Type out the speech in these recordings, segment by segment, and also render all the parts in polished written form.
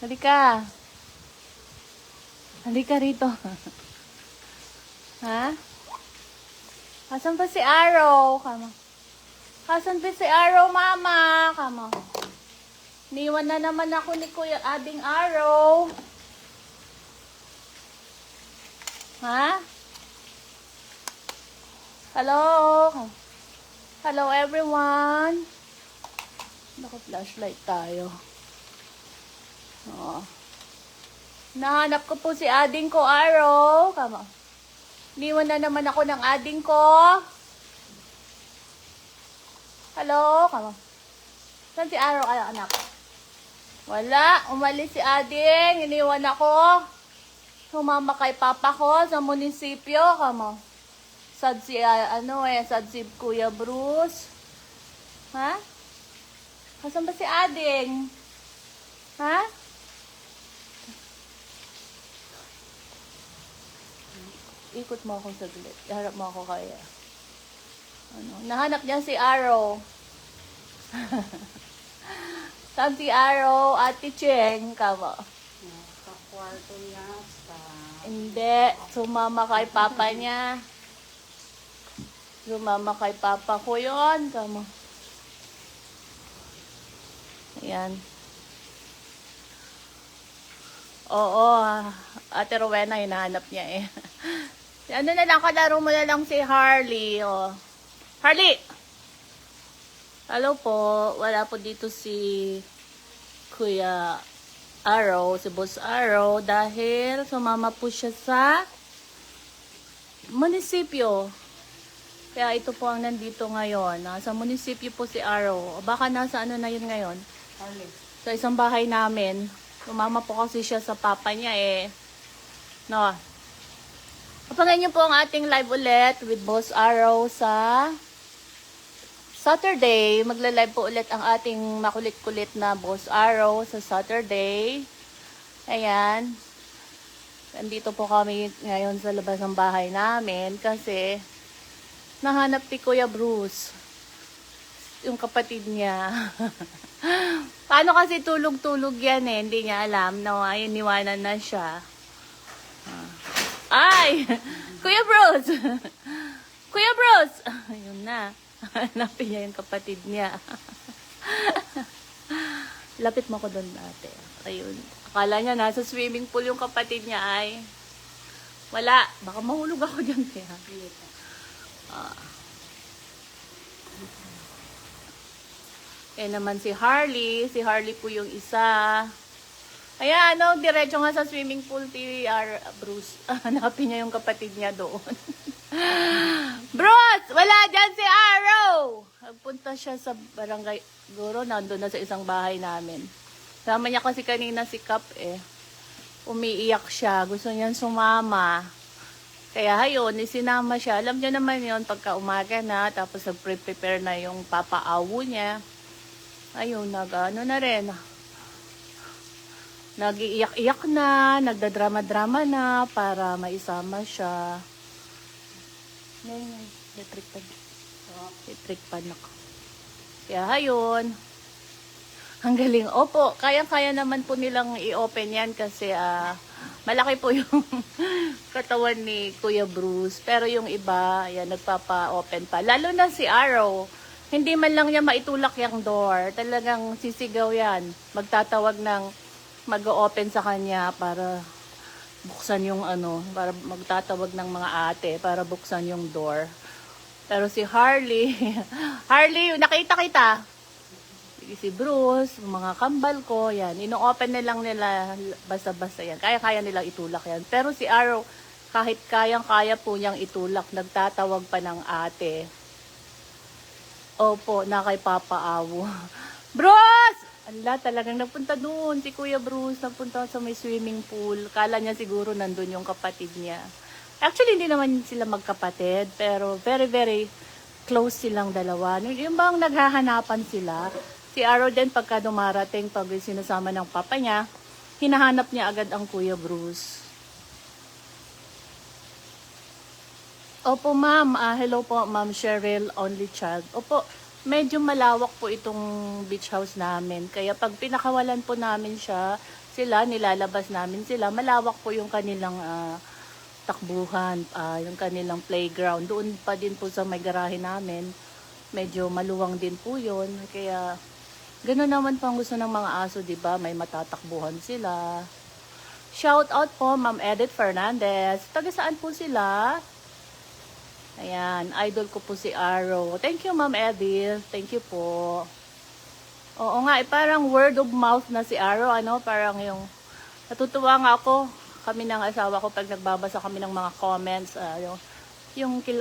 Halika. Halika rito. Ha? Asan ba si Arrow? Kamo. Asan ba si Arrow, mama? Kamo. Niwan na naman ako ni Kuya Ading Arrow. Ha? Hello? Hello everyone. Naka-flashlight tayo. Oh. Nahanap ko po si ading ko, Arrow. Kamo. Niwan na naman ako ng ading ko. Hello? Kamo. Saan si Arrow, anak? Wala. Umalis si ading. Iniwan ako. Sumama kay papa ko sa munisipyo. Kamo. Sad si, sad si Kuya Bruce. Ha? Asan ba si ading? Ha? Ikot mo ako saglit. Harap mo ako kaya. Nahanap niya si Arrow. Saan si Arrow? Ate Cheng, kamo. Sa kwarto niya sa... Hindi. Sumama kay papa niya. Sumama kay papa ko yun, kamo. Ayan. Oo, Ate Rowena, hinahanap niya eh. Ano na lang, kalaro mo na lang si Harley. Oh. Harley! Hello po. Wala po dito si Kuya Arrow, si Boss Arrow, dahil sumama po siya sa munisipyo. Kaya ito po ang nandito ngayon. Sa munisipyo po si Arrow. Baka nasa ano na yun ngayon? Harley. Sa isang bahay namin. Sumama po kasi siya sa papa niya eh. No. Kapag niyo po ang ating live ulit with Boss Arrow sa Saturday. Magla-live po ulit ang ating makulit-kulit na Boss Arrow sa Saturday. Ayan. Nandito po kami ngayon sa labas ng bahay namin kasi nahanap ni Kuya Bruce. Yung kapatid niya. Paano kasi tulog-tulog yan eh. Hindi niya alam na iniwanan na siya. Ay! Kuya Bruce! Kuya Bruce! Ayun na. Hanapin niya yung kapatid niya. Lapit mo ko doon ate. Ayun. Akala niya nasa swimming pool yung kapatid niya ay. Wala. Baka mahulog ako dyan. Kaya. Eh naman si Harley. Si Harley po yung isa. Ayan, diretso nga sa swimming pool, TR, Bruce. Hanapin niya yung kapatid niya doon. Bruce! Wala dyan si Arrow! Nagpunta siya sa barangay. Siguro, nandun na sa isang bahay namin. Sama niya kasi kanina si Kap eh. Umiiyak siya. Gusto niyan sumama. Kaya ayun, isinama siya. Alam niya naman yon pagka umaga na, tapos nag-prepare na yung papaawo niya. Ayun, ano na rin. Nag-iiyak-iyak na, nagdadrama-drama na para maisama siya. Ngayon, electric pan. Electric pan ako. Kaya ayun. Ang galing. Opo, kaya-kaya naman po nilang i-open yan kasi malaki po yung katawan ni Kuya Bruce. Pero yung iba, ayan, nagpapa-open pa. Lalo na si Arrow. Hindi man lang niya maitulak yung door. Talagang sisigaw yan. Magtatawag ng mag-open sa kanya para buksan yung para magtatawag ng mga ate para buksan yung door. Pero si Harley, Harley, nakita kita. Si Bruce, mga kambal ko, yan. Ino-open na lang nila basta-basta yan. Kaya-kaya nilang itulak yan. Pero si Arrow, kahit kayang-kaya po niyang itulak, nagtatawag pa ng ate. Opo, na kay Papa Awo. Bruce! Ala, talagang napunta doon. Si Kuya Bruce napunta sa may swimming pool. Kala niya siguro nandun yung kapatid niya. Actually, hindi naman sila magkapatid. Pero very, very close silang dalawa. Yung bang naghahanapan sila. Si Arrow din pagka dumarating, pag sinasama ng papa niya, hinahanap niya agad ang Kuya Bruce. Opo, ma'am. Hello po, ma'am Cheryl, only child. Opo, medyo malawak po itong beach house namin. Kaya pag pinakawalan po namin siya, sila, nilalabas namin sila. Malawak po yung kanilang takbuhan, yung kanilang playground. Doon pa din po sa may garahe namin. Medyo maluwang din po yun. Kaya, gano'n naman po ang gusto ng mga aso, di ba? May matatakbuhan sila. Shout out po, Ma'am Edith Fernandez. Taga saan po sila? Ayan, idol ko po si Arrow. Thank you, Ma'am Edith. Thank you po. Oo nga, parang word of mouth na si Arrow, ano? Parang yung, natutuwa nga ako, kami ng asawa ko pag nagbabasa kami ng mga comments,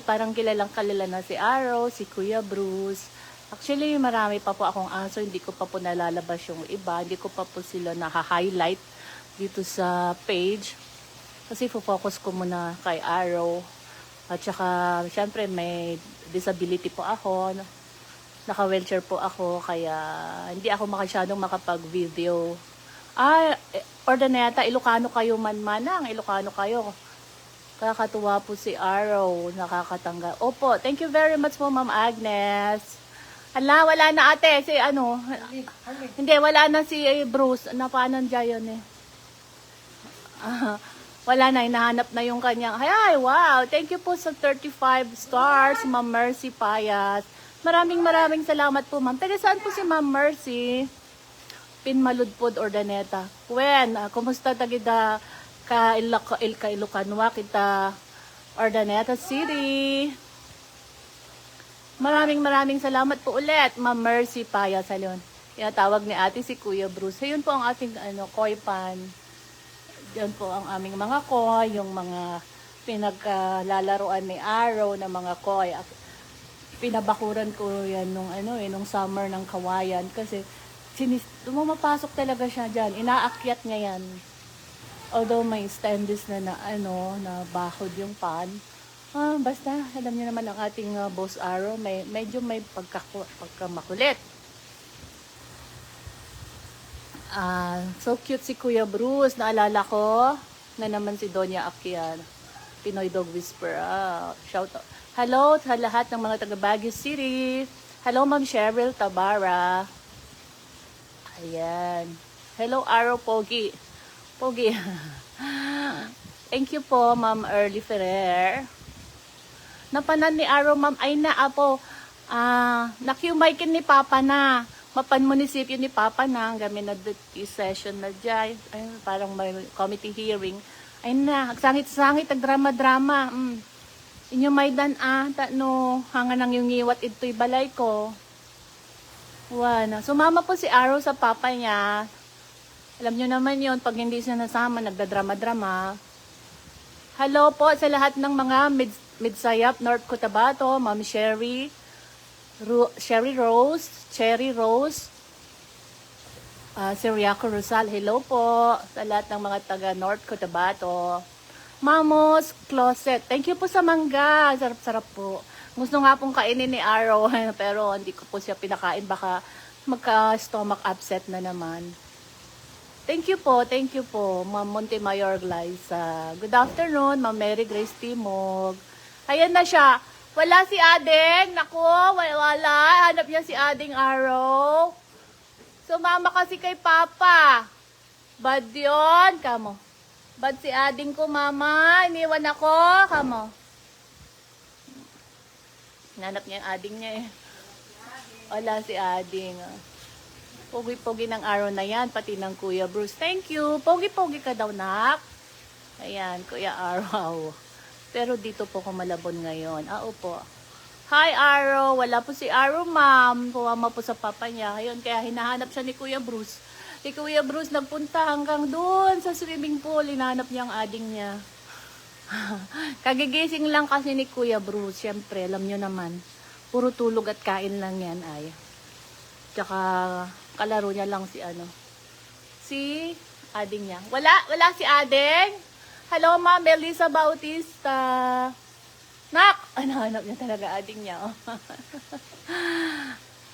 parang kilalang-kilala na si Arrow, si Kuya Bruce. Actually, marami pa po akong aso, hindi ko pa po nalalabas yung iba, hindi ko pa po sila naka-highlight dito sa page. Kasi focus ko muna kay Arrow. At saka, syempre, may disability po ako, naka-wheelchair po ako, kaya hindi ako masyadong makapag-video. Ordaneta, Ilocano kayo manmanang, Ilocano kayo. Kakatuwa po si Arrow, nakakatangga. Opo, thank you very much po, Ma'am Agnes. Wala na ate, si ano. Hindi, wala na si Bruce. Paano dyan yun eh. Wala na, hinahanap na yung kanyang. Ay, wow, thank you po sa 35 stars, Ma'am Mercy Payas. Maraming salamat po, ma'am. Taga saan po si Ma'am Mercy? Pinmaludpod, Ordaneta. Kumusta tagida ka Ilocanwa kita Ordaneta City? Maraming salamat po ulit, Ma'am Mercy Paya Salon. Tawag ni ate si Kuya Bruce. Ayun po ang ating koi pan. Yan po ang aming mga koi, yung mga pinaglalaroan ni Arrow na mga koi. Pinabakuran ko yan nung summer ng Kawayan kasi mapasok talaga siya diyan. Inaakyat niya yan. Although may stainless na bakod yung pan. Basta alam niyo naman ang ating boss Arrow, medyo may pagkamakulit. So cute si Kuya Bruce. Naalala ko na naman si Doña Akian, Pinoy Dog Whisperer. Shout out. Hello sa lahat ng mga taga Baguio City. Hello, Ma'am Cheryl Tabara. Ayan. Hello, Arrow Pogi. Pogi. Thank you po, Ma'am Early Ferrer. Napanan ni Arrow, Ma'am. Ay na, apo. Nakiumaikin ni Papa na. Mapan munisipyo ni Papa na. Gamin na session na dyan. Ay, parang may committee hearing. Ay na, sangit-sangit, drama-drama. Inyo may dan hanga nang yung iwat ito'y balay ko. Sumama po si Arrow sa papa niya. Alam nyo naman yon pag hindi siya nasama, nagdadrama-drama. Hello po sa lahat ng mga Midsayap, North Cotabato, Ma'am Cherry Rose, Siriaco Rosal, hello po sa lahat ng mga taga North Cotabato. Mamos Closet. Thank you po sa mangga. Sarap-sarap po. Gusto nga pong kainin ni Arrow, pero hindi ko po siya pinakain. Baka magka-stomach upset na naman. Thank you po, Ma'am Montemayor Glyza. Good afternoon, Ma'am Mary Grace Timog. Ayan na siya. Wala si Ading. Naku, wala. Hanap niya si Ading Arrow. Sumama kasi kay Papa. Bad yun. Kamo. Bad si Ading ko, Mama. Iniwan ako. Kamo. Nanap niya yung Ading niya eh. Wala si Ading. Pogi-pogi ng Arrow na yan. Pati ng Kuya Bruce. Thank you. Pogi-pogi ka daw, nak. Ayan, Kuya Arrow. Pero dito po ko Malabon ngayon. Opo. Hi, Arrow. Wala po si Arrow, ma'am. Kuwama po sa papa niya. Ayun, kaya hinahanap siya ni Kuya Bruce. Si Kuya Bruce nagpunta hanggang doon sa swimming pool. Hinahanap niya ang ading niya. Kagigising lang kasi ni Kuya Bruce. Siyempre, alam nyo naman. Puro tulog at kain lang yan ay. Tsaka kalaro niya lang si ading niya. Wala si ading. Hello, Ma'am Melissa Bautista. Nak! Hanap niya talaga ading niya. Oh.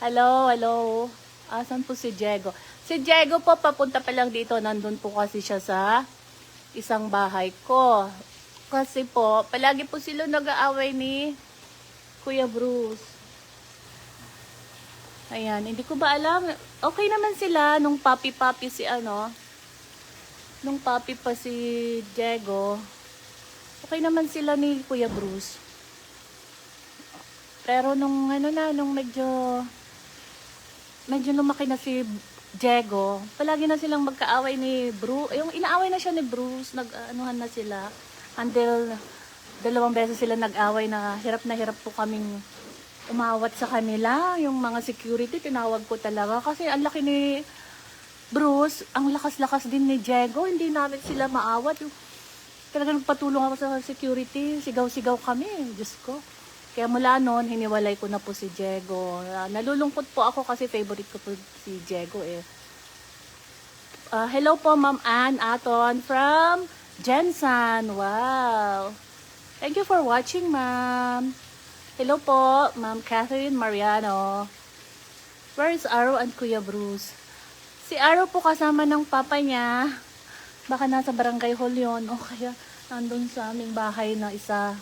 Hello. Asan po si Diego? Si Diego po, papunta pa lang dito. Nandun po kasi siya sa isang bahay ko. Kasi po, palagi po sila nag-aaway ni Kuya Bruce. Ayan, hindi ko ba alam. Okay naman sila nung papi-papi Nung papi pa si Diego, okay naman sila ni Kuya Bruce. Pero nung ano na, nung medyo lumaki na si Diego, palagi na silang magkaaway ni Bruce. Yung inaaway na siya ni Bruce, nag-anuhan na sila. Until 2 beses sila nag-away na hirap po kaming umawat sa kanila. Yung mga security, tinawag ko talaga. Kasi ang laki ni Bruce, ang lakas-lakas din ni Diego. Hindi namin sila maawat. Talagang nagpatulong ako sa security. Sigaw-sigaw kami. Diyos ko. Kaya mula noon, hiniwalay ko na po si Diego. Nalulungkot po ako kasi favorite ko po si Diego eh. Hello po, Ma'am Ann Aton from Jensen. Wow. Thank you for watching, Ma'am. Hello po, Ma'am Catherine Mariano. Where is Aro and Kuya Bruce? Si Aro po kasama ng papa niya. Baka nasa barangay hall yun. O kaya nandun sa aming bahay na isa.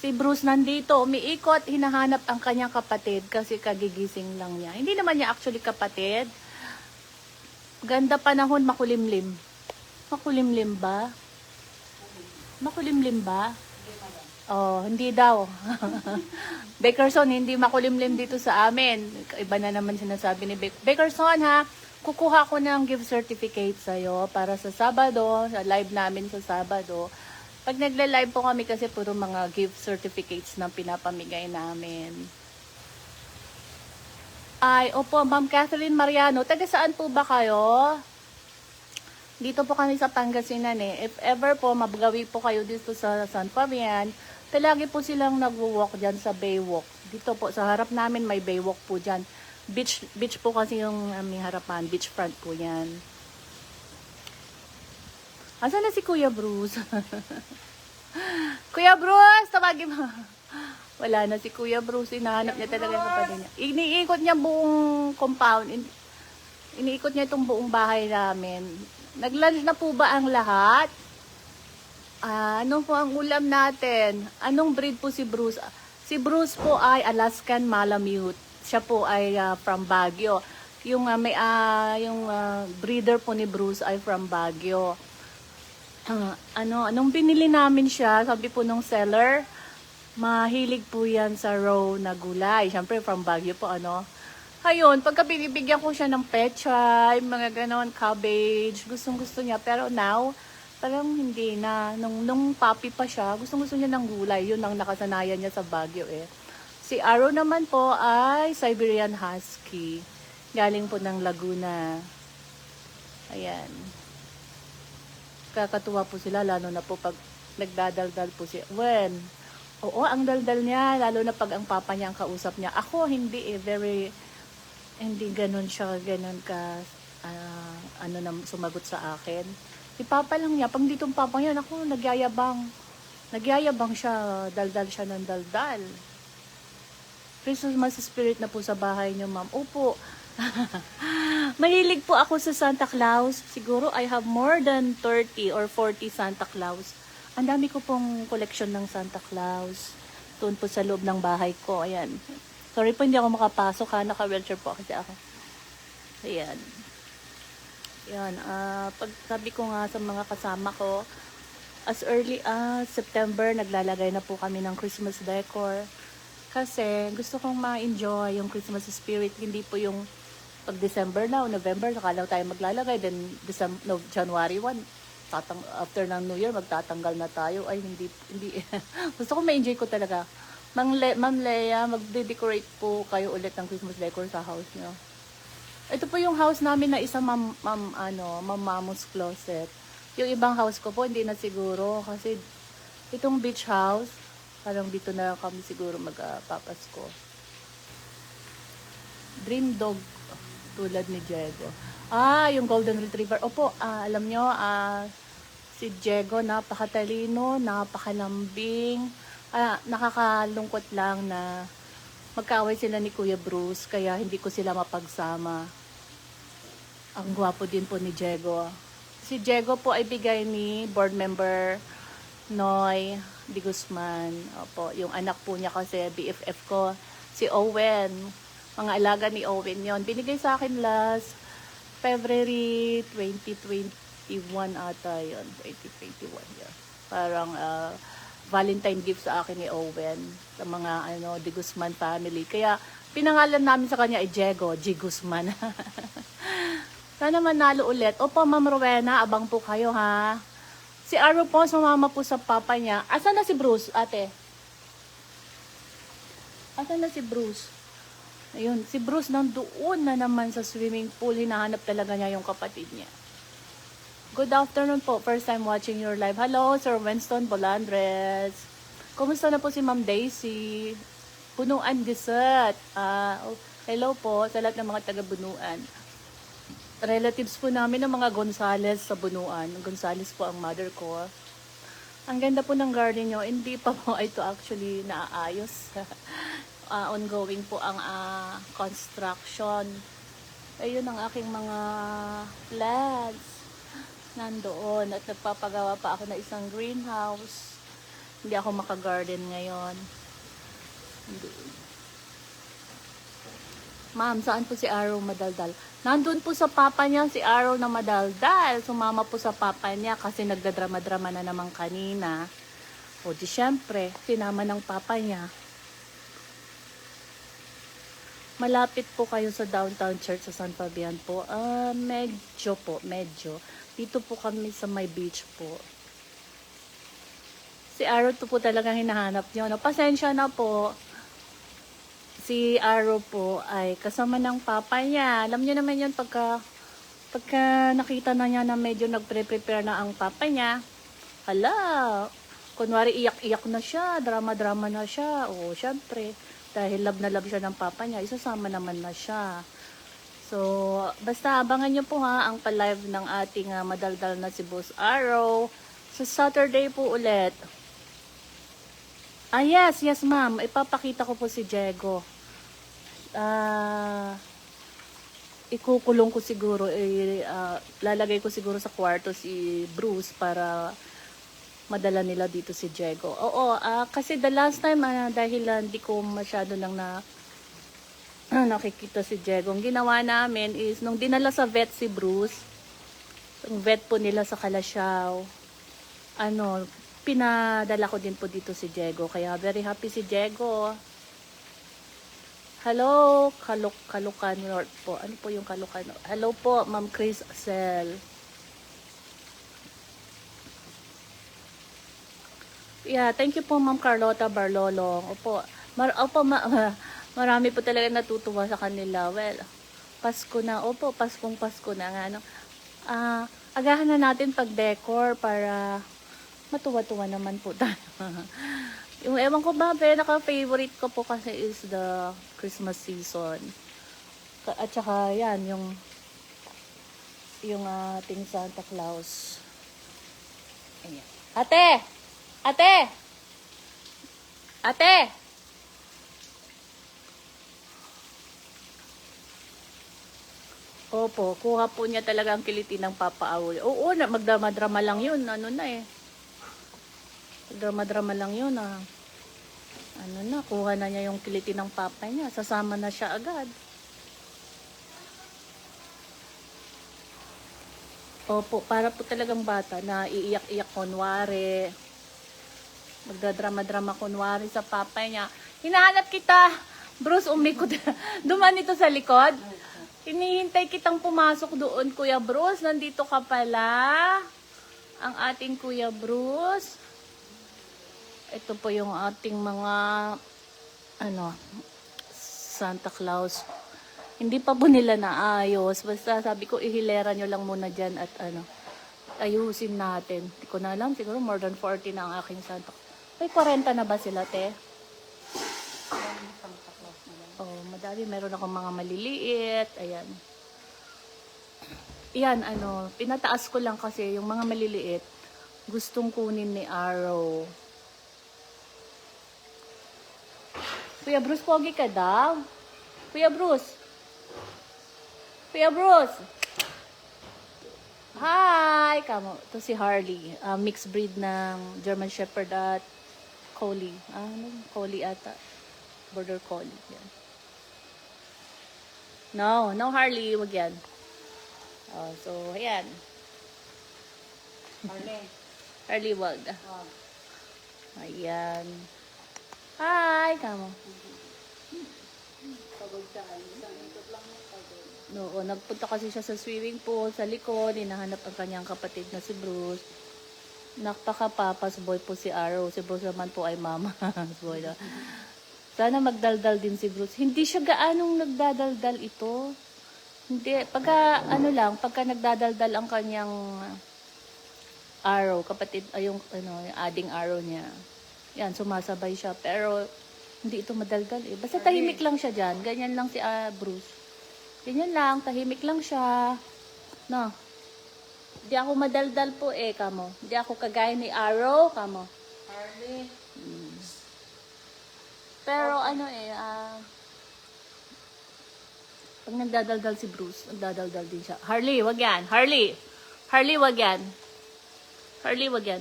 Si Bruce nandito, umiikot, hinahanap ang kanyang kapatid kasi kagigising lang niya. Hindi naman niya actually kapatid. Ganda panahon, makulimlim. Makulimlim ba? Makulimlim ba? Oh, hindi daw. Bakerson, hindi makulimlim dito sa amin. Iba na naman sinasabi ni Bakerson ha. Kukuha ko ng gift certificate sa'yo para sa Sabado, sa live namin sa Sabado. Pag nagle-live po kami kasi puro mga gift certificates na pinapamigay namin. Ay, opo, Ma'am Catherine Mariano, taga saan po ba kayo? Dito po kami sa Pangasinan eh. If ever po, mabagawi po kayo dito sa San Fabian, talagi po silang nag-walk dyan sa Baywalk. Dito po, sa harap namin may Baywalk po dyan. Beach po kasi yung aming harapan. Beachfront po yan. Asan na si Kuya Bruce? Kuya Bruce, tawagin mo. Wala na si Kuya Bruce. Hinahanap niya talaga yung kapatid niya. Iniikot niya buong compound. Iniikot niya itong buong bahay namin. Nag-lunch na po ba ang lahat? Ano po ang ulam natin? Anong breed po si Bruce? Si Bruce po ay Alaskan Malamute. Siya po ay from Baguio. Yung breeder po ni Bruce ay from Baguio. Anong binili namin siya, sabi po nung seller, mahilig po yan sa raw na gulay. Siyempre from Baguio po, ano. Ayun, pagka binibigyan ko siya ng pechay, mga ganon, cabbage, gustong-gusto niya. Pero now, parang hindi na. Nung puppy pa siya, gustong-gusto niya ng gulay. Yun ang nakasanayan niya sa Baguio eh. Si Aro naman po ay Siberian Husky. Galing po ng Laguna. Ayan. Kakatuwa po sila, lalo na po pag nagdadaldal po siya. Oo, ang daldal niya, lalo na pag ang papa niya ang kausap niya. Ako, hindi hindi ganun siya, ganun ka, sumagot sa akin. Si papa lang niya, pag ditong papa niya, ako, nagyayabang siya, daldal siya ng daldal. Christmas spirit na po sa bahay niyo, ma'am. Opo. Mahilig po ako sa Santa Claus. Siguro I have more than 30 or 40 Santa Claus. Ang dami ko pong collection ng Santa Claus. Doon po sa loob ng bahay ko. Ayan. Sorry po, hindi ako makapasok ha. Naka-wheelchair po kasi ako. Ayan. Ayan. Pagsabi ko nga sa mga kasama ko, as early as September, naglalagay na po kami ng Christmas decor. Kasi gusto kong ma-enjoy yung Christmas spirit. Hindi po yung pag December na o November, nakalaw tayo maglalagay. Then January 1, after ng New Year, magtatanggal na tayo. Ay, hindi. Gusto ko ma-enjoy ko talaga. Ma'am Leia, magde-decorate po kayo ulit ng Christmas decor sa house nyo. Ito po yung house namin na isa Ma'am Mamos Closet. Yung ibang house ko po, hindi na siguro. Kasi itong beach house, parang dito na kami siguro magpapasko. Dream dog tulad ni Diego. Yung Golden Retriever. Opo, alam nyo, si Diego, napakatalino, napakalambing. Nakakalungkot lang na magkaaway sila ni Kuya Bruce, kaya hindi ko sila mapagsama. Ang gwapo din po ni Diego. Si Diego po ay bigay ni board member Noy Di Guzman. Opo, yung anak po niya kasi, BFF ko, si Owen. Mga alaga ni Owen yon. Binigay sa akin last February 2020. 21 ata yun. 2021, yeah. Parang Valentine gift sa akin ni Owen. Sa mga De Guzman family. Kaya pinangalan namin sa kanya ay Diego G. Guzman. Sana manalo ulit. Opo, Ma'am Rowena, abang po kayo ha. Si Aro po, sumama po sa papa niya. Asan na si Bruce, ate? Asan na si Bruce? Ayun, si Bruce nandoon na naman sa swimming pool. Hinahanap talaga niya yung kapatid niya. Good afternoon po. First time watching your live. Hello, Sir Winston Bolandres. Kumusta na po si Ma'am Daisy? Bunuan Gisat. Hello po sa lahat ng mga taga-Bunuan. Relatives po namin ng mga Gonzales sa Bunuan. Gonzales po ang mother ko. Ang ganda po ng garden nyo. Hindi pa po ito actually naaayos. Ongoing po ang construction. Ayun ang aking mga plants. Nandoon. At nagpapagawa pa ako ng isang greenhouse. Hindi ako maka-garden ngayon. Hindi. Ma'am, saan po si Arrow madaldal? Nandun po sa papa niya si Arrow na madaldal. Sumama po sa papa niya kasi nagdadrama-drama na naman kanina. O di syempre, sinama ng papa niya. Malapit po kayo sa downtown church sa San Fabian po. Medyo po, medyo. Dito po kami sa may beach po. Si Arrow to po talagang hinahanap niyo. No? Pasensya na po. Si Arrow po ay kasama ng papa niya. Alam niyo naman yun pagka nakita na niya na medyo nagpre-prepare na ang papa niya. Hala, kunwari iyak-iyak na siya, drama-drama na siya. O, syempre, dahil love na love siya ng papa niya, isasama naman na siya. So, basta abangan niyo po ha, ang pa-live ng ating madaldal na si Boss Arrow. Sa Saturday po ulit. Yes, ma'am. Ipapakita ko po si Diego. Ikukulong ko siguro, lalagay ko siguro sa kwarto si Bruce para madala nila dito si Diego. Oo, kasi the last time, dahil hindi ko masyado nang nakikita si Diego, ang ginawa namin is, nung dinala sa vet si Bruce, yung vet po nila sa Calasiao, pinadala ko din po dito si Diego. Kaya very happy si Diego. Hello, Kalukan North po. Ano po yung Kalukan? Hello po, Ma'am Chris Acel. Yeah, thank you po Ma'am Carlota Barlolong. Opo, marami po talaga natutuwa sa kanila. Well, Pasko na. Opo, Pasko na nga. Agahan na natin pag-decor para matuwa-tuwa naman po tayo. Yung ewan ko ba, naka-favorite ko po kasi is the Christmas season. At saka yan, yung ating Santa Claus. Ayan. Ate! Opo, kuha po niya talaga ang kiliti ng Papa Aul. Oo, magdrama-drama lang yun. Drama-drama lang yun kuha na niya yung kiliti ng papa niya. Sasama na siya agad. Opo, para po talagang bata na iiyak-iyak kunwari. Magdadrama-drama kunwari sa papa niya. Hinahanap kita. Bruce, umikot. Duman ito sa likod. Hinihintay kitang pumasok doon, Kuya Bruce. Nandito ka pala. Ang ating Kuya Bruce. Ito po yung ating mga Santa Claus. Hindi pa po nila naayos. Basta sabi ko ihilera nyo lang muna dyan at ayusin natin. Hindi ko na alam, siguro more than 40 na ang aking Santa Claus. May 40 na ba sila, te? Oh, madami. Meron akong mga maliliit. Ayan. Yan, pinataas ko lang kasi yung mga maliliit gustong kunin ni Arrow. Kuya Bruce, pogi ka daw. Kuya Bruce. Hi! Kamo. Ito si Harley. Mixed breed ng German Shepherd at Collie. Collie ata. Border Collie. Yan. No Harley. Wag yan. So, ayan. Harley. Harley, wag. Wag. Ayan. Hi, kamo. Pagod siya. Isang ikot lang yung pagod. Oo, nagpunta kasi siya sa swimming pool sa likod. Hinahanap ang kanyang kapatid na si Bruce. Napaka-papas boy po si Arrow. Si Bruce naman po ay mama. Boy na. Sana magdaldal din si Bruce. Hindi siya gaanong nagdadaldal ito. Hindi. Pagka nagdadaldal ang kanyang Arrow, kapatid, ay yung ading Arrow niya. Yan, sumasabay siya. Pero, hindi ito madaldal eh. Basta tahimik lang siya dyan. Ganyan lang si Bruce. Ganyan lang, tahimik lang siya. No. Hindi ako madaldal po eh, kamo. Hindi ako kagaya ni Arrow, kamo. Harley. Pero pag nagdadaldal si Bruce, nagdadaldal din siya. Harley, wag yan. Harley! Harley, wag yan. Harley, wag yan.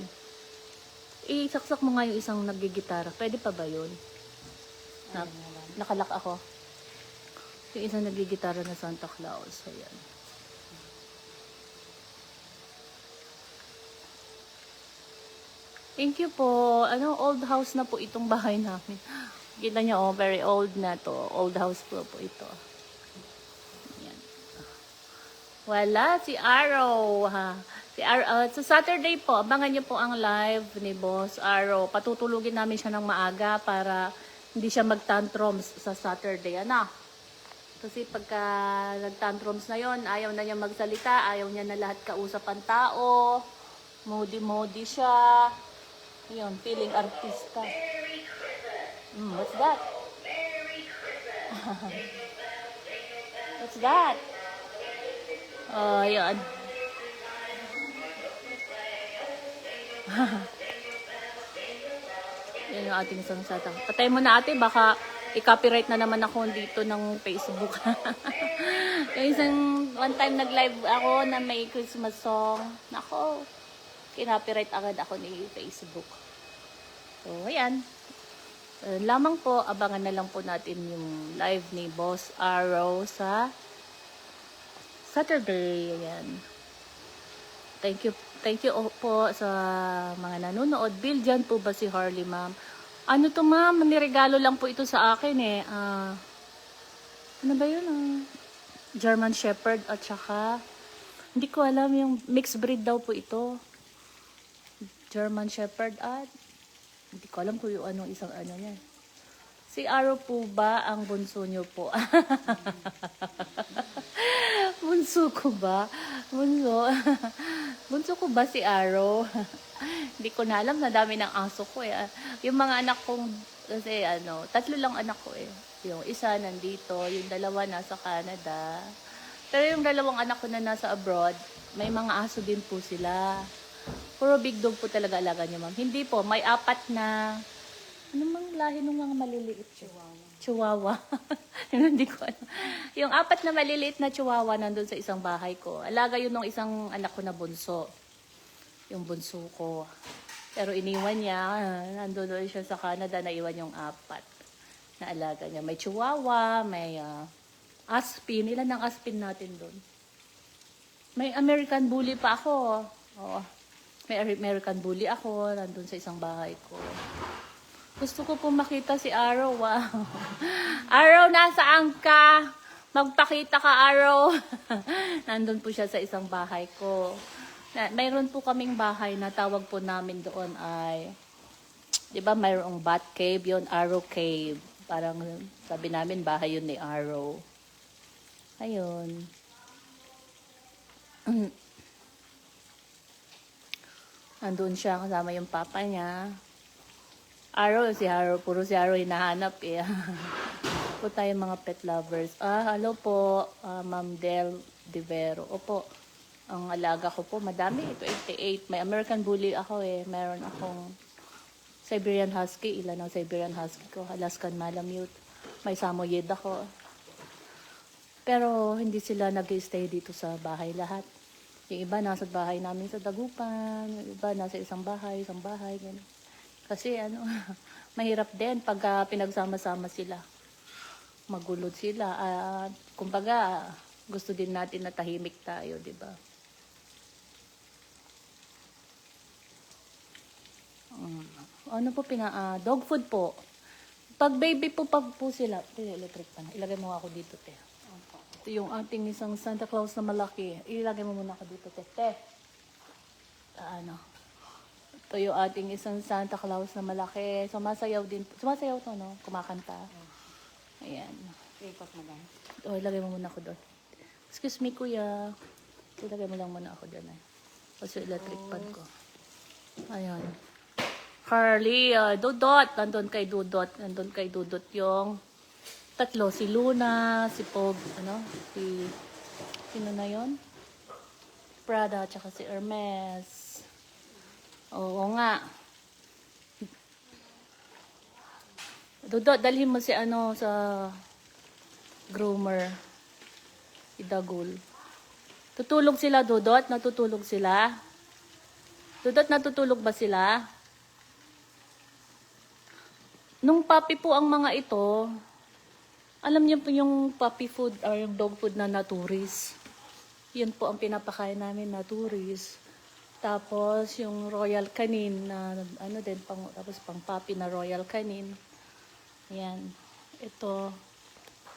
Isaksak mo nga yung isang nagigitara. Pwede pa ba yun? Nakalak ako. Yung isang nagigitara na Santa Claus. Ayan. Thank you po. Old house na po itong bahay namin. Kita niyo, very old na to. Old house po ito. Ayan. Wala, si Arrow. Ha? Si Arrow, sa Saturday po, abangan niyo po ang live ni Boss Arrow. Patutulugin namin siya ng maaga para hindi siya mag-tantrums sa Saturday. Kasi pagka nag-tantrums na yon, ayaw na niya magsalita, ayaw niya na lahat kausap ang tao. Moody siya. Ayun, feeling artista. What's that? What's that? Ayan. Yan yung ating isang satang. Patay mo na ate, baka i-copyright na naman ako dito ng Facebook. Yung isang one time nag-live ako na may Christmas song. Nako, kinopyright agad ako ni Facebook. So, ayan. Lamang po, abangan na lang po natin yung live ni Boss Arrow sa Saturday. Ayan. Thank you po sa mga nanonood. Bill, dyan po ba si Harley, ma'am? Ano to, ma'am? Niregalo lang po ito sa akin eh. Ano ba yun? German Shepherd at saka hindi ko alam, yung mixed breed daw po ito. German Shepherd at hindi ko alam kung yung anong isang niya. Si Arrow po ba ang bunso niyo po? Bunso ko ba? Bunso? Bunso ko ba si Arrow? Hindi ko na alam, na dami ng aso ko eh. Yung mga anak kong, kasi tatlo lang anak ko eh. Yung isa nandito, yung dalawa nasa Canada. Pero yung dalawang anak ko na nasa abroad, may mga aso din po sila. Puro big dog po talaga alaga niya, ma'am. Hindi po, may 4 na, ano mang lahi ng mga maliliit? Chihuahua. Hindi ko alam. Yung 4 na maliliit na chihuahua nandun sa isang bahay ko. Alaga yun ng isang anak ko na bunso. Yung bunso ko. Pero iniwan niya, nandun doon siya sa Canada, naiwan yung 4 na alaga niya. May chihuahua, may aspin. Ilan ang aspin natin doon? May American Bully pa ako. Oo. May American Bully ako, nandun sa isang bahay ko. Gusto ko po makita si Arrow. Wow. Arrow, nasaan ka? Magpakita ka, Arrow. Nandun po siya sa isang bahay ko. Mayroon po kaming bahay na tawag po namin doon ay, di ba mayroong Bat Cave, yon Arrow Cave. Parang sabi namin bahay yun ni Arrow. Ayun. Nandun siya kasama yung papa niya. Arrow, puro si Arrow hinahanap eh. Po tayo mga pet lovers. Hello po, Ma'am Del Divero. Opo. Ang alaga ko po, madami. 28. May American Bully ako eh. Meron akong Siberian Husky. Ilan ang Siberian Husky ko? Alaskan Malamute. May Samoyed ako. Pero hindi sila nag-stay dito sa bahay lahat. Yung iba nasa bahay namin sa Dagupan. Yung iba nasa isang bahay. Ganun. Kasi mahirap din pag pinagsama-sama sila. Magulod sila. Kumbaga, gusto din natin na tahimik tayo, di ba? Ano po dog food po. Pag baby po pa po sila, electric pa na. Ilagay mo ako dito, te. Opo. Ito yung ating isang Santa Claus na malaki. Ilagay mo muna ako dito, te. Te. Ano? Ito yung ating isang Santa Claus na malaki. Sumasayaw din. Sumasayaw to, no? Kumakanta. Ayan. Ikot mo lang. O, ilagay mo muna ako doon. Excuse me, kuya. Ilagay mo lang muna ako doon, eh. Kasi electric pan ko. Ayan. Carly, Dudot. Nandun kay Dudot. Nandun kay Dudot yung tatlo. Si Luna, si Pog, sino na yon? Prada, tsaka si Hermes. Oo nga. Dudot, dalhin mo si sa groomer. Si Dagul. Tutulog sila, Dudot? Natutulog sila? Dudot, natutulog ba sila? Nung puppy po ang mga ito, alam niyo po yung puppy food or yung dog food na Naturis. Yun po ang pinapakain namin, Naturis. Tapos yung Royal Canin na tapos pang puppy na Royal Canin. Yan. Ito.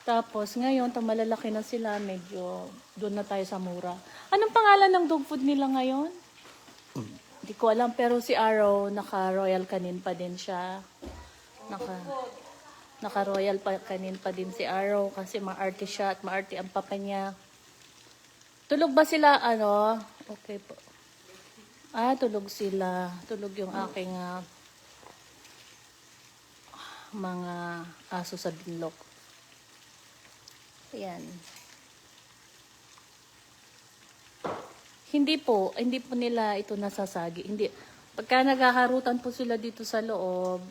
Tapos ngayon, malalaki na sila, medyo doon na tayo sa mura. Anong pangalan ng dog food nila ngayon? Hindi ko alam, pero si Arrow, naka-Royal Canin pa din siya. Naka-Royal Canin pa din si Arrow kasi maarte siya at maarte ang papa niya. Tulog ba sila, Okay po. Tulog sila. Tulog yung aking mga aso sa binlok. Ayan. Hindi po nila ito nasasagi. Hindi. Pagka naghaharutan po sila dito sa loob,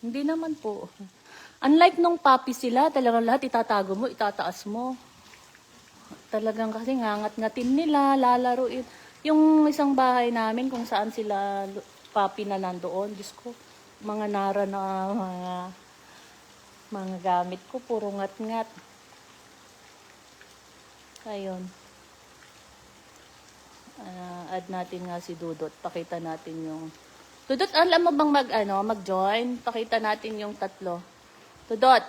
hindi naman po. Unlike nung puppy sila, talagang lahat itatago mo, itataas mo. Talagang kasi ngangat-ngatin nila, lalaruin. Yung isang bahay namin kung saan sila puppy na nandoon, Diyos ko, mga nara na mga gamit ko, puro ngat-ngat. Ayun. Add natin nga si Dudot. Pakita natin yung... Dudot, alam mo bang mag-join? Pakita natin yung tatlo. Dudot.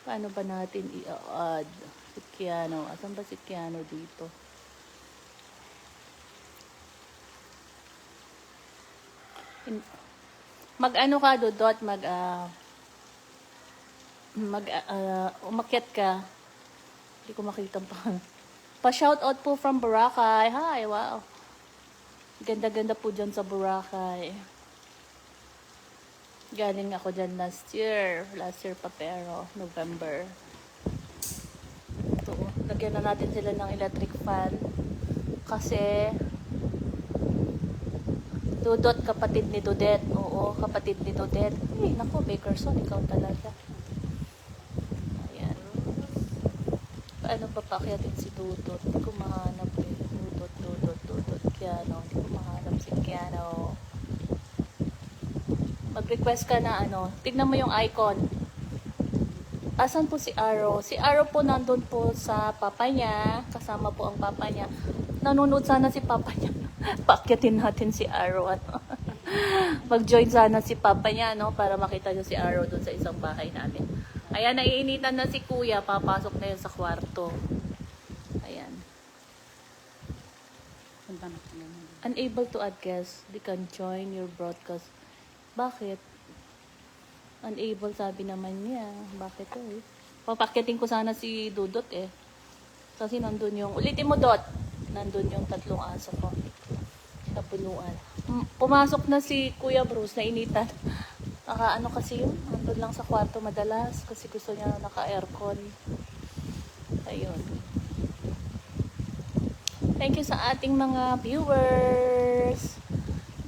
Paano ba natin i-add si Kiano? Asan ba si Kiano dito? Ka, Dudot, umakyat ka. Hindi ko makita pa. Pa-shoutout po from Boracay. Hi, wow. Ganda-ganda po dyan sa Boracay. Galing ako dyan last year. Last year pa pero, November. Ito, lagyan na natin sila ng electric fan. Kasi, Dudot, kapatid ni Dudet. Oo, kapatid ni Dudet. Ay, naku, Bakerson, ikaw talaga. Ayan. Paano pa paakyatin si Dudot? Hindi ko mahanap eh. Dudot, Kiano. Hindi ko mahanap si Kiano. Mag-request ka na tignan mo yung icon. Asan po si Arrow? Si Arrow po nandun po sa papa niya. Kasama po ang papa niya. Nanonood sana si papa niya. Paakyatin natin si Arrow. Mag-join sana si papa niya, para makita niyo si Arrow dun sa isang bahay namin. Ayan, naiinitan na si kuya. Papasok na yun sa kwarto. Ayan. Unable to add guests. They can join your broadcast. Bakit? Unable, sabi naman niya. Bakit to Papakyatin ko sana si Dudot Kasi nandun yung... Ulitin mo, Dot. Nandun yung tatlong aso ko. Sa punuan. Pumasok na si Kuya Bruce, nainitan. Kasi yun. Nandun lang sa kwarto madalas. Kasi gusto niya naka-aircon. Ayun. Thank you sa ating mga viewers.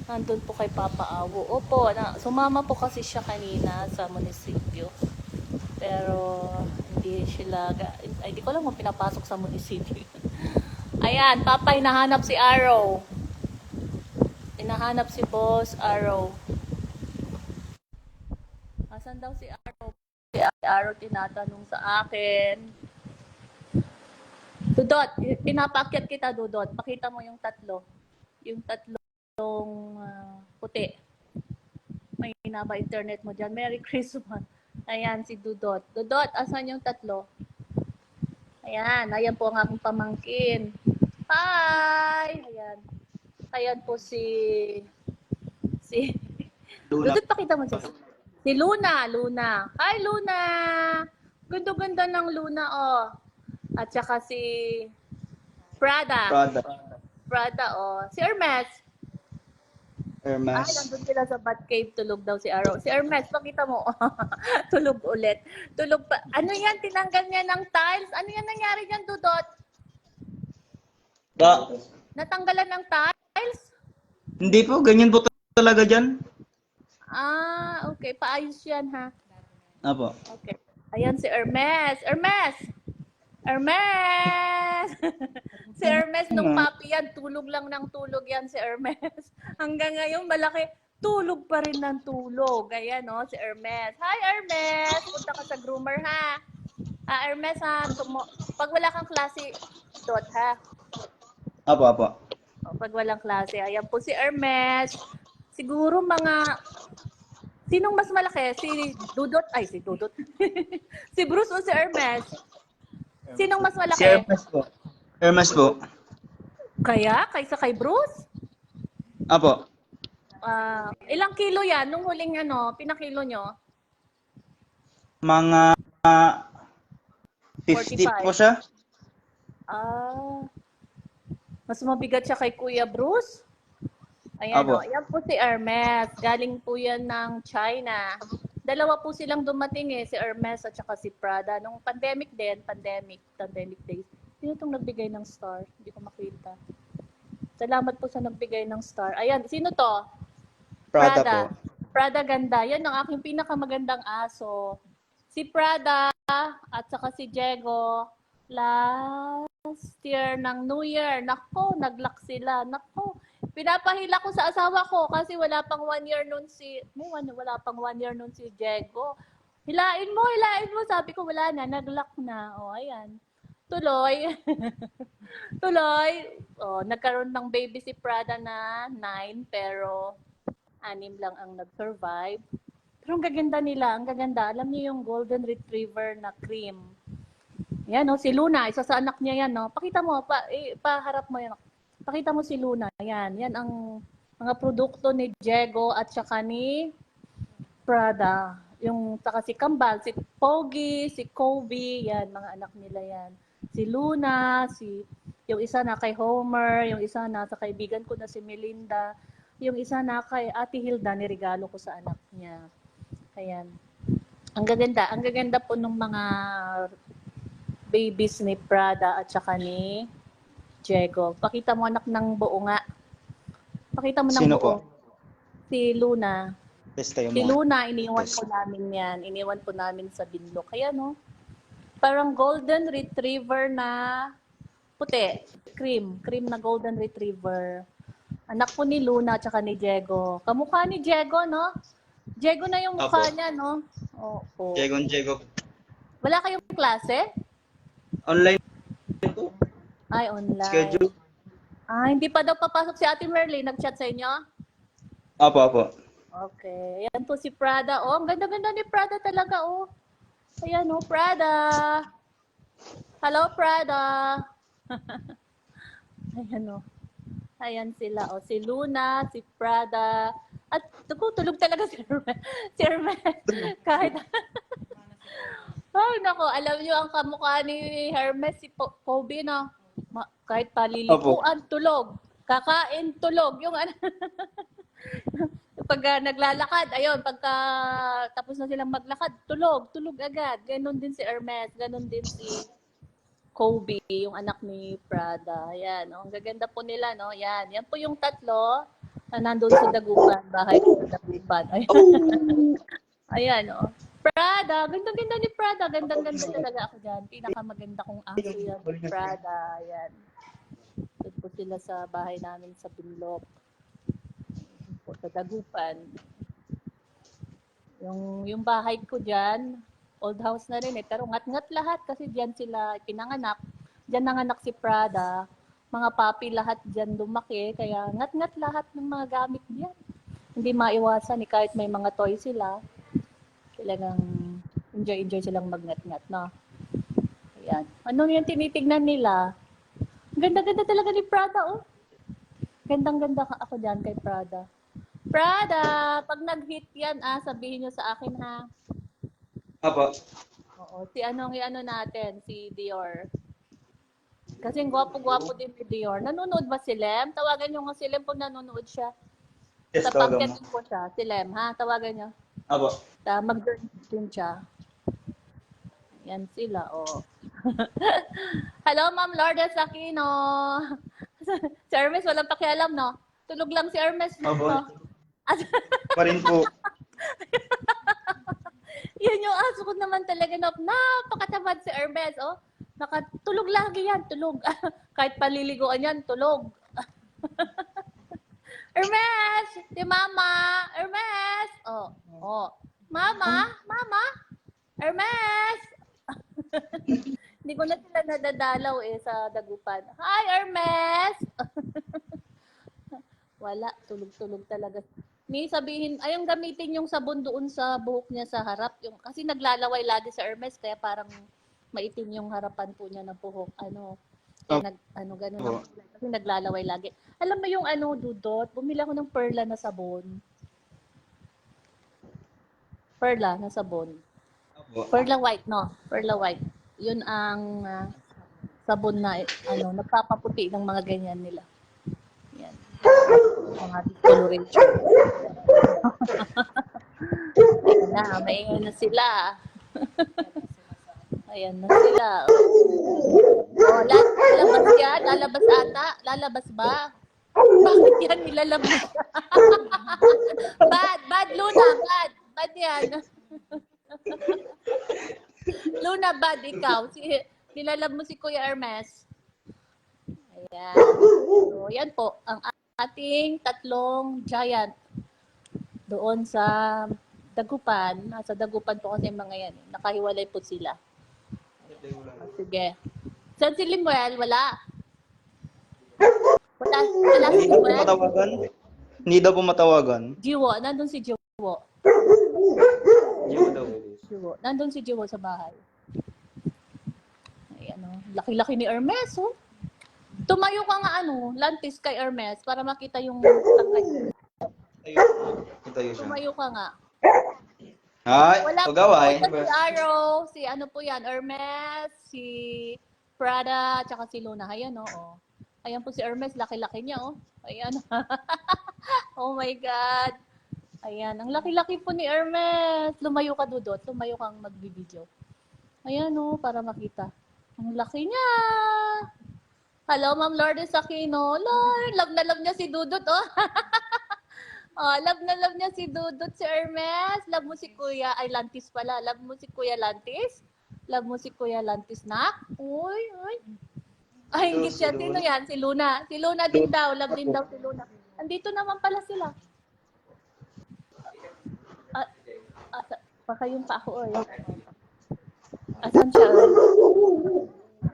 Nandun po kay Papa Awo. Opo, sumama po kasi siya kanina sa munisipyo. Pero hindi ko alam kung pinapasok sa munisipyo. Ayan, Papa, hinahanap si Arrow. Hinahanap si Boss Arrow. Asan daw si Arrow? Si Arrow tinatanong sa akin. Dudot, pinapaakyat kita, Dudot. Pakita mo yung tatlo. Yung tatlong puti. mahina ba internet mo dyan? Merry Christmas. Ayan, si Dudot. Dudot, asan yung tatlo? Ayan po ang aking pamangkin. Hi! Ayan po si Luna. Dudot, pakita mo siya. Si Luna. Hi, Luna! Ganda-ganda ng Luna, oh. At saka si Prada, oh. Si Hermes. Ay, Hermes. nandun sila sa Batcave, tulog daw si Arrow. Si Hermes, pakita mo. Tulog ulit. Tulog pa. Ano yan? Tinanggal niya ng tiles? Ano yan nangyari dyan, Dudot? Natanggalan ng tiles? Hindi po, ganyan po talaga dyan. Ah, okay. Paayos yan, ha? Apo. Okay. Ayan si Hermes. Hermes! Si Hermes, nung papi yan, tulog lang ng tulog yan si Hermes. Hanggang ngayon, malaki, tulog pa rin ng tulog. Ayan, no, si Hermes. Hi, Hermes! Punta ka sa groomer, ha? Hermes, ha? Pag wala kang klase, Dot, ha? Apo. O, pag walang klase. Ayan po si Hermes. Siguro mga... Sinong mas malaki? Si Dudot? Ay, si Dudot. Si Bruce o si Hermes? Sinong mas malaki? Si Hermes po. Hermes po. Kaya? Kaysa kay Bruce? Apo. Ilang kilo yan? Nung huling pinakilo nyo? Mga 50 po siya. Mas mabigat siya kay Kuya Bruce? Ayan, Apo. Ayan po si Hermes. Galing po yan ng China. Dalawa po silang dumating si Hermes at saka si Prada. Nung pandemic days. Sino itong nagbigay ng star? Hindi ko makita. Salamat po sa nagbigay ng star. Ayan, sino to? Prada po. Prada ganda. Yan ang aking pinakamagandang aso. Si Prada at saka si Diego. Last year ng New Year. Nako, nag-lock sila. Nako. Pinapahila ko sa asawa ko kasi wala pang 1 year nun wala pang 1 year nun si Diego. Hilain mo. Sabi ko, wala na. Nag-lock na. O, ayan. Tuloy. Nagkaroon ng baby si Prada na 9 pero 6 lang ang nag-survive. Pero ang gaganda nila, ang gaganda. Alam niyo yung golden retriever na cream. Yan si Luna, isa sa anak niya yan Pakita mo, paharap mo yan. Pakita mo si Luna. Yan ang mga produkto ni Diego at saka ni Prada. Yung saka si Kambal, si Pogi, si Kobe, yan mga anak nila yan. Si Luna, yung isa na kay Homer, yung isa na sa kaibigan ko na si Melinda, yung isa na kay Ate Hilda, niregalo ko sa anak niya. Ayan. Ang gaganda po ng mga babies ni Prada at saka ni Diego. Pakita mo anak ng buo nga. Pakita mo ng Sino buo. po? Si Luna. Tayo Si mo. Luna, iniwan po namin yan. Iniwan po namin sa Binlok. Kaya parang golden retriever na puti. Cream na golden retriever. Anak po ni Luna at saka ni Diego. Kamukha ni Diego, no? Diego na yung mukha niya, no? Oo. Diego. Wala kayong klase? Online po. Ay, online. Schedule. Hindi pa daw papasok si Ate Merly. Nag-chat sa inyo? Apo. Okay. Ayan po si Prada. Ang ganda-ganda ni Prada talaga, Ayan, Prada. Hello, Prada. Ayan, Ayan sila, Si Luna, si Prada. At tulog talaga si Hermes. Si Hermes. Kahit... Ay, nako. Alam niyo ang kamukha ni Hermes, si Kobe, no? Kahit palilikuan, tulog. Kakain, tulog. Yung pag naglalakad, ayun, pagka tapos na silang maglakad, tulog agad. Ganon din si Hermes, ganon din si Kobe, yung anak ni Prada. Ayan, ang gaganda po nila, no? Yan po yung tatlo na nandun sa Dagupan, bahay ko sa Dagupan. Ayan, Prada, ganda-ganda ni Prada. Gandang-ganda talaga ako dyan. Pinakamaganda kong aso yan, Prada. Ayan. Doon po sila sa bahay namin sa Binlok. Po sa Dagupan. Yung bahay ko dyan, old house na rin pero ngat-ngat lahat kasi dyan sila pinanganak. Dyan nanganak si Prada. Mga papi lahat dyan lumaki, kaya ngat-ngat lahat ng mga gamit diyan. hindi maiwasan eh, kahit may mga toy sila. Talagang enjoy silang magngat-ngat, no? Ayan. Ano yung tinitignan nila? Ganda-ganda talaga ni Prada, oh. Gandang-ganda ako dyan kay Prada. Prada, pag nag-hit yan, sabihin nyo sa akin, ha? Apo. Oo, si ano natin, si Dior. Kasi gwapo-gwapo din ni Dior. Nanonood ba si Lem? Tawagan nyo nga si Lem kung nanonood siya. Yes, Sa tawagan mo. pangketin ko siya, si Lem, ha? Tawagan nyo. Apo. Mag-join din siya. Yan sila, oh. Hello, Ma'am Lourdes Aquino. Si Hermes, walang pakialam, no? Tulog lang si Hermes, Apo. no? Pa rin po. Yan yung aso ko naman talaga, no? Napakatamad si Hermes, oh. Nakatulog lagi yan, tulog. Kahit paliliguan yan, tulog. Hermes! Si Mama! Hermes! Oh, oh. Mama! Mama! Hermes! Hindi ko na sila nadadalaw sa dagupan. Hi, Hermes! Wala, tulog-tulog talaga. May sabihin, ayong gamitin yung sabon doon sa buhok niya sa harap. Kasi naglalaway lagi sa Hermes, kaya parang maitim yung harapan po niya ng buhok. Kaya ganun ang kulay. Kasi naglalaway lagi. Alam mo yung Dudot, bumili ako ng Perla na sabon. Perla na sabon. Apo. Perla white, no? Perla white. Yun ang sabon na, nagpapaputi ng mga ganyan nila. Yan. Mga discoloration. Ayan na, maingay na sila. Ayan na sila. Oh, lalabas yan? Lalabas ata? Lalabas ba? Bakit yan nilalabas? Bad, Luna, bad. Bad yan. Luna, bad ikaw. Nilalab mo si Kuya Hermes. Ayan. So, yan po, ang ating tatlong giant doon sa Dagupan. Nasa Dagupan po kasi mga yan. Nakahiwalay po sila. Sige. Saan si Limuel? Wala. Wala si Hindi daw po Limuel. matawagan. Hindi daw po matawagan. Jiwo. Nandun si Jiwo. Jiwo daw. Jiwo. Nandun si Jiwo sa bahay. Ay, laki-laki ni Hermes, oh. Tumayo ka nga, lantis kay Hermes para makita yung tangkay. Tayo siya. Tumayo ka nga. Ay, Wala po pagaway. si Arrow, si po yan, Hermes, si Prada, tsaka si Luna. Ayan, oh. Ayan po si Hermes, laki-laki niya, oh. Ayan. Oh my God. Ayan, ang laki-laki po ni Hermes. Lumayo ka, Dudot. Lumayo kang magbibideo. Ayan, oh, para makita. Ang laki niya. Hello, Ma'am Lourdes Aquino. Lord, love na love niya si Dudot, oh. Oh, love na love niya si Dudot, si Hermes. Love mo si Kuya, ay Lantis pala. Love mo si Kuya Lantis? Love mo si Kuya Lantis na? Uy. Ay, hindi siya. Sino yan? Si Luna. Si Luna din daw. Love din daw si Luna. Andito naman pala sila. Baka yung pa ako, oy. Asan siya?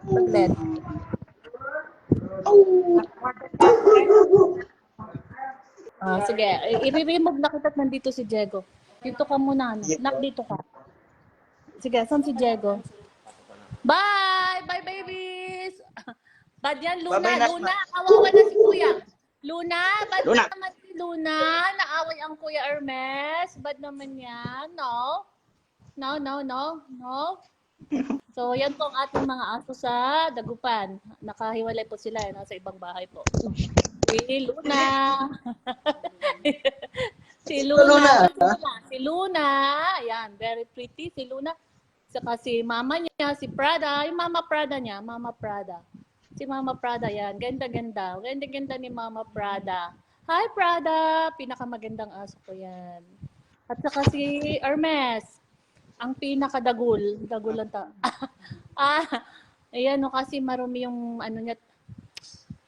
Paglet. Sige, i-remove na kita nandito si Diego. Dito ka muna. Nak, dito ka. Sige, saan si Diego? Bye! Bye, babies! Bad yan, Luna. Bye-bye, Luna, kawawa na si Kuya. Luna, bad Luna. naman si Luna. Naaway ang Kuya Hermes. Bad naman yan, no? No. So, yan po ang ating mga aso sa Dagupan. Nakahiwalay po sila, nasa ibang bahay po. Si Luna. Si Luna. Ayan, very pretty. Si Luna. Saka si mama niya, si Prada. Yung Mama Prada niya, Mama Prada. Si Mama Prada yan. Ganda-ganda. Ganda-ganda ni Mama Prada. Hi, Prada. Pinakamagandang aso ko yan. At saka si Hermes. Ang pinakadagul. Dagul lang ta. Ayan, no, kasi marumi yung niya.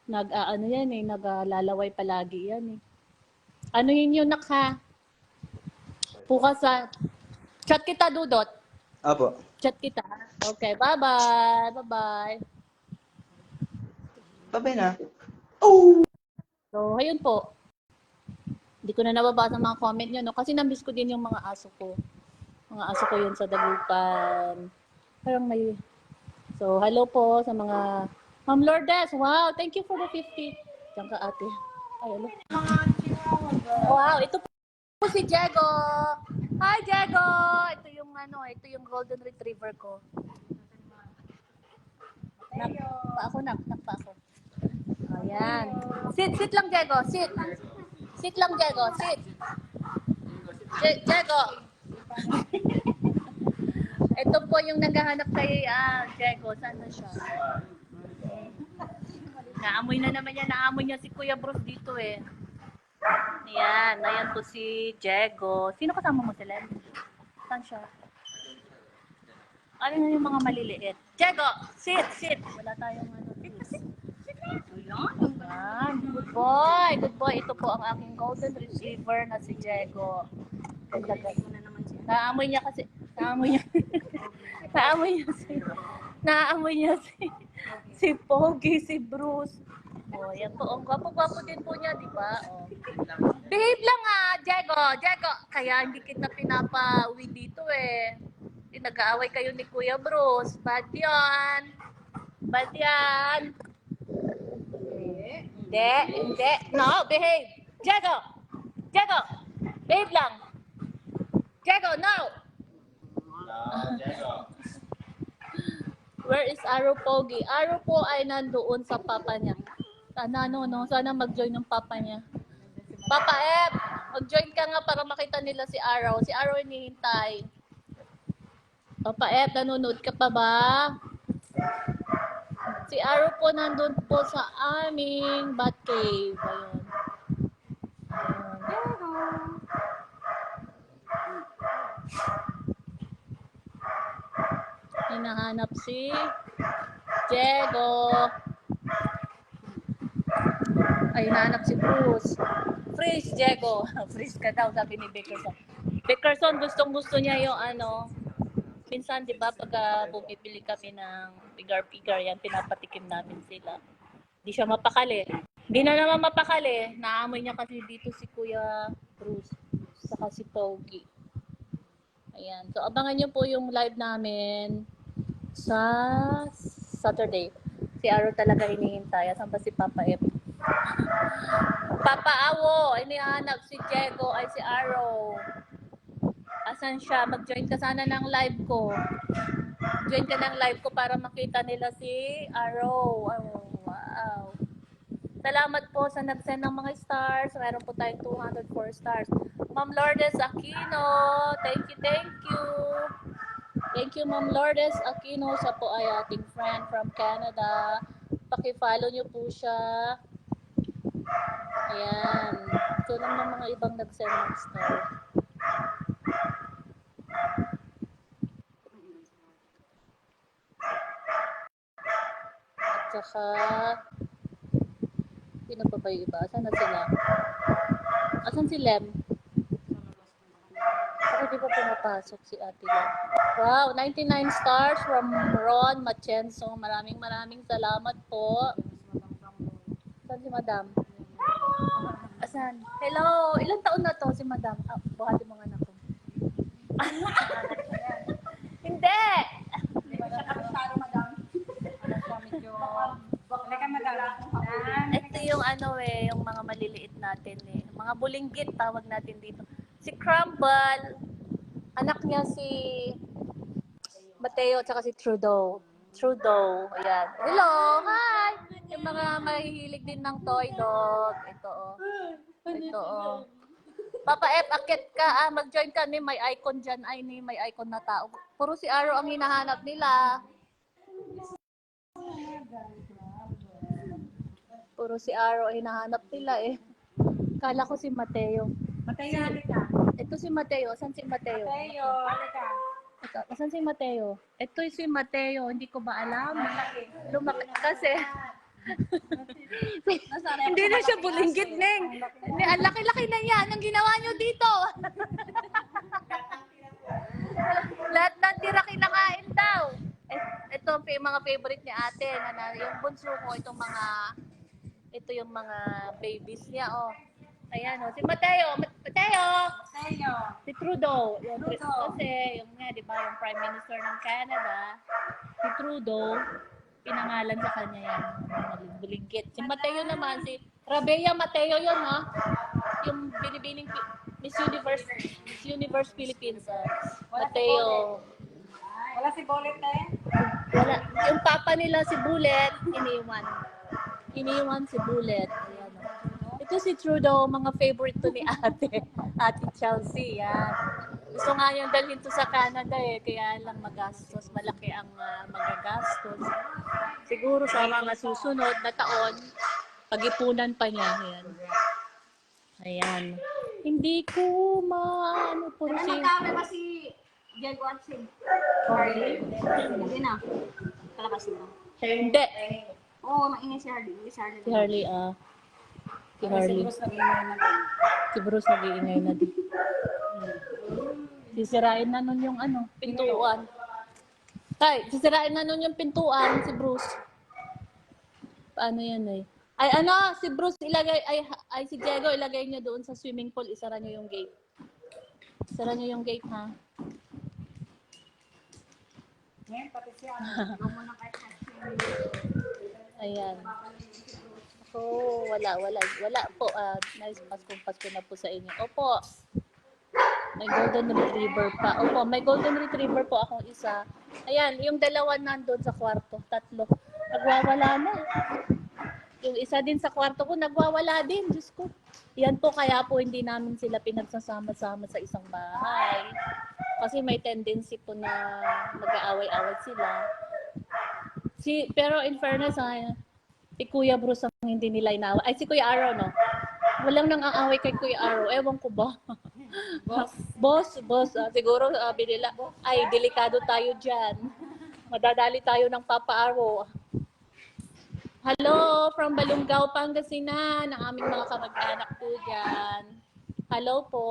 Naglalaway palagi yan eh. Ano yun nakha? Puka sa... Chat kita, Dudot. Apo. Chat kita. Okay, bye-bye. Bye-bye. Babay na. So, ayun po. Hindi ko na nababasa mga comment nyo, no? Kasi namiss ko din yung mga aso ko. Mga aso ko yun sa Dagupan. Parang may... So, hello po sa mga... Ma'am Lourdes, wow! Thank you for the 50. Diyan ka, ate. Ay, hello. Wow, ito po si Diego. Hi, Diego! Ito yung ito yung golden retriever ko. Nakpa ako, nakpa ako. Ayan. Sit lang, Diego. Sit. Sit lang, Diego. Sit. Diego. Ito po yung naghahanap kay Diego. Saan na siya? Naamoy na naman yan. Naamoy niya si Kuya Bruce dito eh. Ayan. Ayan po si Diego. Sino kasama mo sila? Saan siya? Ano na yung mga maliliit? Diego! Sit! Sit! Wala tayong Sit! Ayan. Good boy! Good boy. Ito po ang aking golden retriever na si Diego. Naamoy niya kasi. Naamoy niya. Naamoy niya si Pogi, si Bruce. Oh, yan po. Ang gwapo-gwapo din po niya, di ba? Oh. Behave lang Diego. Diego, kaya hindi kita pinapa-uwi dito eh. Nag-aaway kayo ni Kuya Bruce. Bad yan. Bad yan. Hindi. No, behave. Diego. Diego. Behave lang. Diego, no. Where is Arrow Pogi? Arrow po ay nandoon sa papa niya. Sana mag-join ng papa niya. Papa F, mag-join ka nga para makita nila si Arrow. Si Arrow hinihintay. Papa F, nanonood ka pa ba? Si Arrow po nandun po sa aming bat cave. Ayun. Hinahanap si Diego. Ay, hinahanap si Bruce. Freeze, Diego. Freeze ka daw, sabi ni Bickerson. Bickerson, gustong-gusto niya yung minsan, di ba, pag bumibili kami ng pigar-pigar, yan, pinapatikim namin sila. Di siya mapakali. Di na naman mapakali. Naamoy niya kasi dito si Kuya Bruce. Saka si Pogi. Ayan. So, abangan niyo po yung live namin sa Saturday. Si Aro talaga hinihintay. Asan ba si Papa F? Papa Awo, inihanap si Diego ay si Aro. Asan siya? Mag-join ka sana ng live ko. Join ka ng live ko para makita nila si Aro. Oh, wow. Salamat po sa nag-send ng mga stars. Meron po tayong 204 stars. Ma'am Lourdes Aquino. Thank you, thank you. Thank you, Ma'am Lourdes Aquino. Siya po ay ating friend from Canada. Paki-follow niyo po siya. Ayan. Ito lang ng mga ibang nag-send ng star. At saka, sino pa ba yung iba? Asan na sila? Asan si Lem? Bakit di ba pumapasok si Ate Lem? Wow, 99 stars from Ron Machenso. Maraming salamat po. Asan si Madam? Asan? Hello! Ilang taon na to si Madam? Buhati mo nga na ko. Hindi! Ito yung yung mga maliliit natin eh. Mga bulinggit tawag natin dito. Si Crumble, anak niya si Mateo at saka si Trudeau. Ayan. Hello! Hi! Yung mga mahihilig din ng toy dog. Ito oh. Papa F, akit ka. Mag-join ka ni may icon dyan. May icon na tao. Puro si Aro ang hinahanap nila. Puro si Aro ang hinahanap nila eh. Kala ko si Mateo. Mateo, halika. Ito si Mateo. Saan si Mateo? Mateo, halika. Saan si Mateo? Ito si Mateo. Hindi ko ba alam? Lumaki. Kasi hindi na siya bulinggit, Neng. Ang laki-laki na yan. Anong ginawa nyo dito? Lahat ng tira kinakain daw. Ito yung mga favorite ni ate. Yung bunso ko, ito yung mga babies niya, oh. Ayan o, si Mateo. Mateo! Tayo. Si Trudeau. Yung, Trudeau. Kasi, yung nga, di ba, yung Prime Minister ng Canada, si Trudeau, pinangalan sa kanya yan. Bulinggit. Si Mateo naman, si Rabea Mateo yun, ha? Yung binibining Miss Universe Philippines. Mateo. Wala si Bolet eh. Wala. Yung papa nila si Bullet, iniwan. Iniwan si Bullet. Ayan, o. Ito si Trudeau, mga favorite to ni ate. Ate Chelsea, yan. Gusto nga niyang dalhin to sa Canada eh, kaya lang magastos. Malaki ang magagastos. Siguro sa mga susunod na taon, pag-ipunan pa niya. Ayan. Ayan. Hindi ko maano po Ano si... magkami ba si Diego Atsin? Hindi na. Kalakas na. Hindi. Oo, maingay si Harley. Si Harley. Si Harley, si Harley. Si Bruce nag-iingay na din. Sisirain na nun yung pintuan. Tay, sisirain na nun yung pintuan si Bruce. Paano yan eh? Ay si Bruce ilagay, ay si Diego ilagay niyo doon sa swimming pool, isara niyo yung gate. Isara niyo yung gate ha. Ngayon, pati siya. Ikaw muna kahit Ayan. So, wala po. Nice Pasko na po sa inyo. Opo. May golden retriever pa. Opo, may golden retriever po akong isa. Ayan, yung dalawa nandun sa kwarto. Tatlo. Nagwawala na. Yung isa din sa kwarto ko, nagwawala din. Diyos ko. Yan po, kaya po hindi namin sila pinagsasama-sama sa isang bahay. Kasi may tendency po na mag-aaway-away sila. Pero in fairness, si Kuya Bruce ang hindi nila inaaway. Ay, si Kuya Arrow, no? Walang nang aaway kay Kuya Arrow. Ewan ko ba? Boss. Siguro sabi nila, ay, delikado tayo dyan. Madadali tayo ng Papa Arrow. Hello, from Balungaw, Pangasinan, ang aming mga kamag-anak po dyan. Hello po.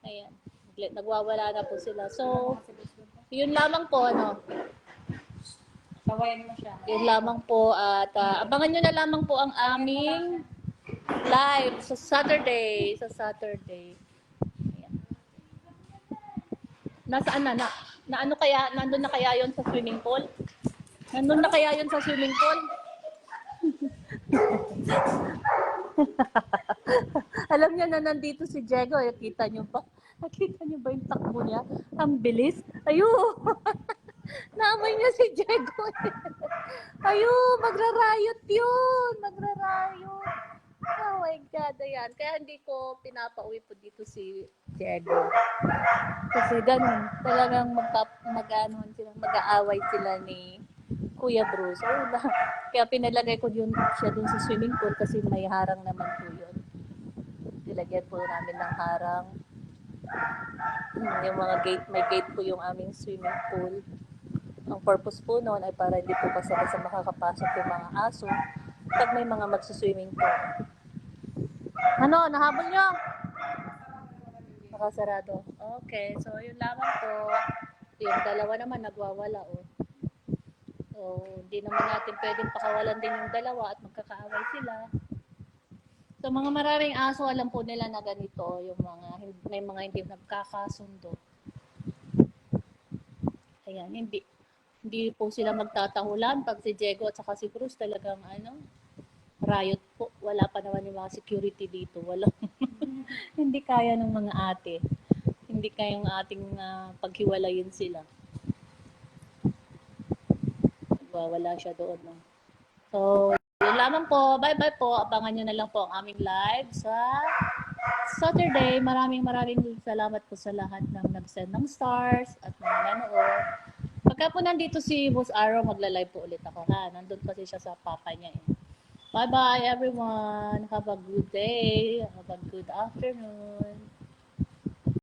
Ayan, nagwawala na po sila. So, yun lamang po, Tawayan mo siya. Yun lamang po at abangan nyo na lamang po ang aming live sa Saturday. Ayan. Nasaan na? Ano kaya? Nandun na kaya yon sa swimming pool? Nandun na kaya yon sa swimming pool? Alam niya na nandito si Diego. Nakita niyo ba? Nakita niyo ba yung takbo niya? Ang bilis. Ayun! Naamoy niya si Diego. Ayun! Magrarayot yun! Magrarayot. Oh my God, ayan. Kaya hindi ko pinapauwi po dito si Diego. Kasi ganun, talagang mag-aaway sila ni Kuya Bruce. Ayun lang. Kaya pinalagay ko siya dun sa swimming pool kasi may harang naman po yun. Nilagyan po namin ng harang. Yung mga gate, may gate po yung aming swimming pool. Ang purpose po noon ay para hindi po basta-basta makakapasok yung mga aso pag may mga magsuswimming po. Ano, nahabol nyo? Nakasarado. Okay, so yun lamang po. Yung dalawa naman nagwawala, So, hindi naman natin pwedeng pakawalan din yung dalawa at magkakaaway sila. So, mga maraming aso, alam po nila na ganito, yung may mga hindi nagkakasundo. Ayan, hindi po sila magtatahulan pag si Diego at saka si Cruz talagang riot po. Wala pa naman yung mga security dito. Wala. Hindi kaya ng mga ate. Hindi kaya yung ating paghiwalayin sila. Wala siya doon. No? So, yun lamang po. Bye-bye po. Abangan nyo na lang po ang aming live sa Saturday. Maraming salamat po sa lahat ng nag-send ng stars at mga nanood. Pagka po nandito si Boss Arrow, magla-live po ulit ako ha. Nandun kasi siya sa papa niya Bye-bye everyone. Have a good day. Have a good afternoon.